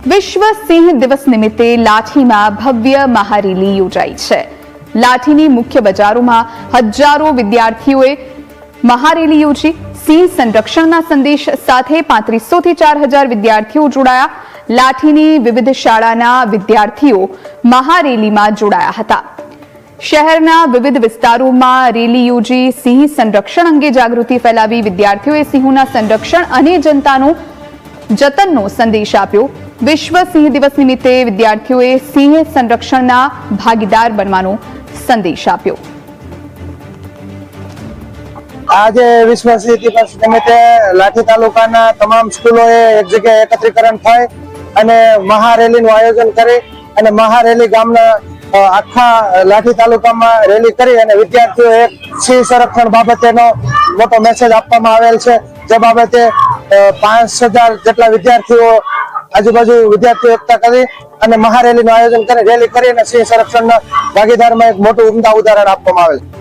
વિશ્વ સિંહ દિવસ નિમિત્તે લાઠીમાં ભવ્ય મહારેલી યોજાઈ છે। લાઠીની મુખ્ય બજારોમાં હજારો વિદ્યાર્થીઓએ મહારેલી યોજી। સિંહ સંરક્ષણના સંદેશ સાથે 3500 થી 4000 વિદ્યાર્થીઓ જોડાયા। લાઠીની વિવિધ શાળાના વિદ્યાર્થીઓ મહારેલીમાં જોડાયા હતા। શહેરના વિવિધ વિસ્તારોમાં રેલી યોજી સિંહ સંરક્ષણ અંગે જાગૃતિ ફેલાવી વિદ્યાર્થીઓએ સિંહોના સંરક્ષણ અને જતનનો સંદેશ આપ્યો। વિશ્વ સિંહ દિવસ નિમિત્તે વિદ્યાર્થીઓએ સિંહ સંરક્ષણના ભાગીદાર બનવાનો સંદેશ આપ્યો। આજે વિશ્વ સિંહ દિવસ નિમિત્તે લાઠી તાલુકાના તમામ સ્કૂલોએ એક જગ્યાએ એકત્રીકરણ થઈ અને મહારેલીનું આયોજન કરી અને મહારેલી ગામના આખા લાઠી તાલુકામાં રેલી કરી અને વિદ્યાર્થીઓ એક સિંહ સંરક્ષણ બાબતેનો મોટો મેસેજ આપવામાં આવેલ છે। જે બાબતે 5000 જેટલા વિદ્યાર્થીઓ આજુબાજુ વિદ્યાર્થીઓ એકઠા કરી અને મહારેલીનું આયોજન કરી રેલી કરીને સિંહ સંરક્ષણના ભાગીદારમાં એક મોટું ઉમદા ઉદાહરણ આપવામાં આવેલ છે।